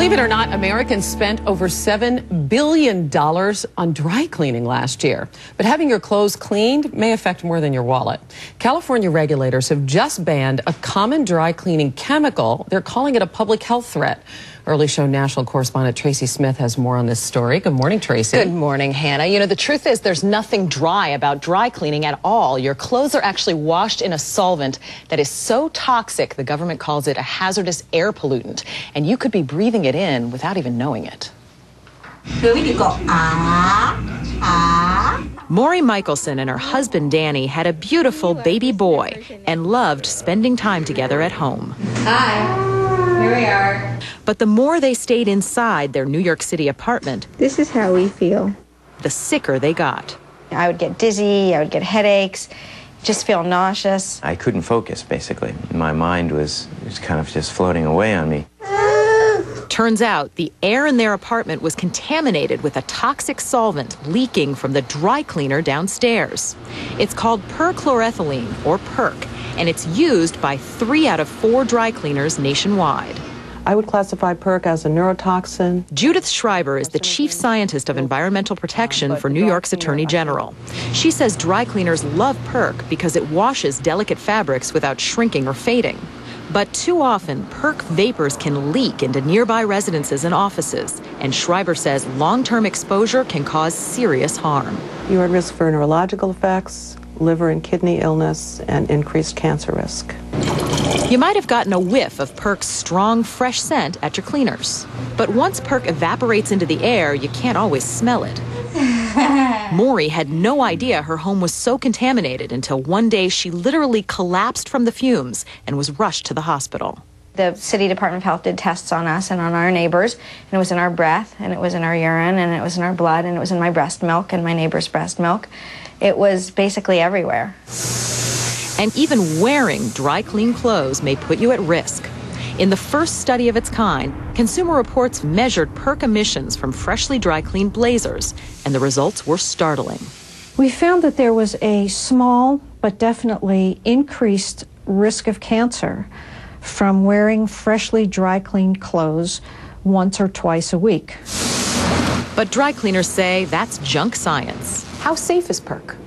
Believe it or not, Americans spent over $7 billion on dry cleaning last year. But having your clothes cleaned may affect more than your wallet. California regulators have just banned a common dry cleaning chemical. They're calling it a public health threat. Early Show national correspondent Tracy Smith has more on this story. Good morning, Tracy. Good morning, Hannah. You know, the truth is there's nothing dry about dry cleaning at all. Your clothes are actually washed in a solvent that is so toxic, the government calls it a hazardous air pollutant. And you could be breathing it in without even knowing it. You go, Maury Michelson and her husband Danny had a beautiful baby boy and loved spending time together at home. Hi, here we are. But the more they stayed inside their New York City apartment, this is how we feel, the sicker they got. I would get dizzy, I would get headaches, just feel nauseous. I couldn't focus, basically. My mind was kind of just floating away on me. Turns out the air in their apartment was contaminated with a toxic solvent leaking from the dry cleaner downstairs. It's called perchloroethylene, or Perc, and it's used by 3 out of 4 dry cleaners nationwide. I would classify Perc as a neurotoxin. Judith Schreiber is the chief scientist of environmental protection for New York's Attorney General. She says dry cleaners love Perc because it washes delicate fabrics without shrinking or fading. But too often, Perc vapors can leak into nearby residences and offices. And Schreiber says long-term exposure can cause serious harm. You're at risk for neurological effects, liver and kidney illness, and increased cancer risk. You might have gotten a whiff of Perc's strong, fresh scent at your cleaners. But once Perc evaporates into the air, you can't always smell it. Maury had no idea her home was so contaminated until one day she literally collapsed from the fumes and was rushed to the hospital. The City Department of Health did tests on us and on our neighbors, and it was in our breath, and it was in our urine, and it was in our blood, and it was in my breast milk and my neighbor's breast milk. It was basically everywhere. And even wearing dry, clean clothes may put you at risk. In the first study of its kind, Consumer Reports measured Perc emissions from freshly dry cleaned blazers, and the results were startling. We found that there was a small but definitely increased risk of cancer from wearing freshly dry cleaned clothes once or twice a week. But dry cleaners say that's junk science. How safe is Perc?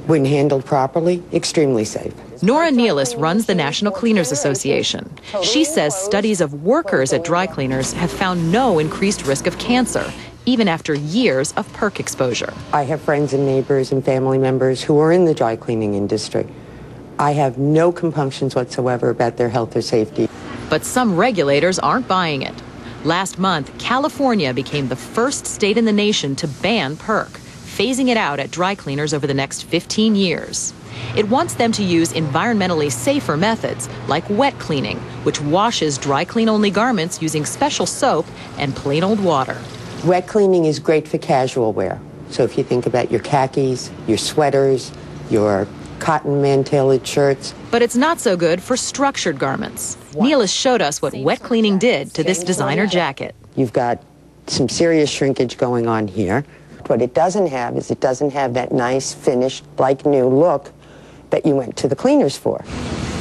When handled properly, extremely safe. Nora Nealis runs the National Cleaners Association. She says studies of workers at dry cleaners have found no increased risk of cancer, even after years of Perc exposure. I have friends and neighbors and family members who are in the dry cleaning industry. I have no compunctions whatsoever about their health or safety. But some regulators aren't buying it. Last month, California became the first state in the nation to ban Perc, phasing it out at dry cleaners over the next 15 years. It wants them to use environmentally safer methods, like wet cleaning, which washes dry clean-only garments using special soap and plain old water. Wet cleaning is great for casual wear. So if you think about your khakis, your sweaters, your cotton man-tailored shirts. But it's not so good for structured garments. Nealis showed us what wet cleaning did to this designer jacket. You've got some serious shrinkage going on here. What it doesn't have is it doesn't have that nice, finished, like new look that you went to the cleaners for.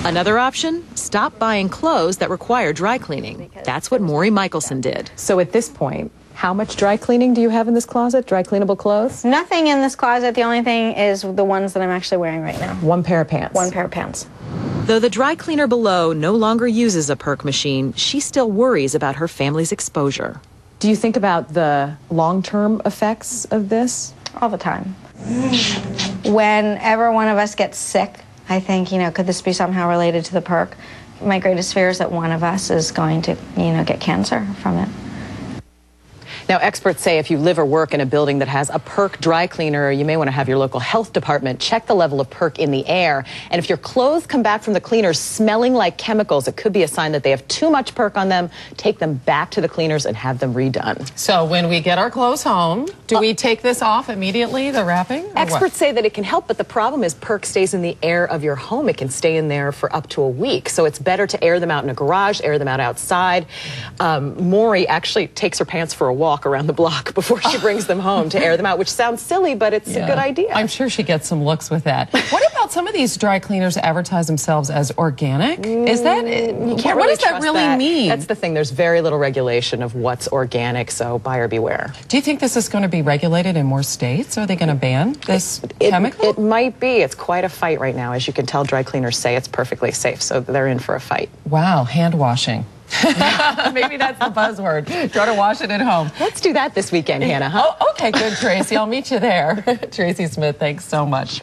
Another option? Stop buying clothes that require dry cleaning. That's what Maury Michelson did. So at this point, how much dry cleaning do you have in this closet? Dry cleanable clothes? Nothing in this closet. The only thing is the ones that I'm actually wearing right now. One pair of pants. One pair of pants. Though the dry cleaner below no longer uses a Perc machine, she still worries about her family's exposure. Do you think about the long-term effects of this? All the time. Whenever one of us gets sick, I think, could this be somehow related to the Perc? My greatest fear is that one of us is going to, get cancer from it. Now, experts say if you live or work in a building that has a Perc dry cleaner, you may want to have your local health department check the level of Perc in the air. And if your clothes come back from the cleaners smelling like chemicals, it could be a sign that they have too much Perc on them. Take them back to the cleaners and have them redone. So when we get our clothes home, do we take this off immediately, the wrapping? Experts say that it can help, but the problem is Perc stays in the air of your home. It can stay in there for up to a week. So it's better to air them out in a garage, air them out outside. Maury actually takes her pants for a walk. walk around the block before she brings them home to air them out, which sounds silly, but it's a good idea. I'm sure she gets some looks with that. What about some of these dry cleaners advertise themselves as organic? Is that, what does that really mean? That's the thing. There's very little regulation of what's organic, so buyer beware. Do you think this is going to be regulated in more states? Are they going to ban this chemical? It might be. It's quite a fight right now. As you can tell, dry cleaners say it's perfectly safe, so they're in for a fight. Wow, hand washing. Maybe that's the buzzword. Try to wash it at home. Let's do that this weekend, Hannah, huh? Oh, okay, good, Tracy. I'll meet you there. Tracy Smith, thanks so much.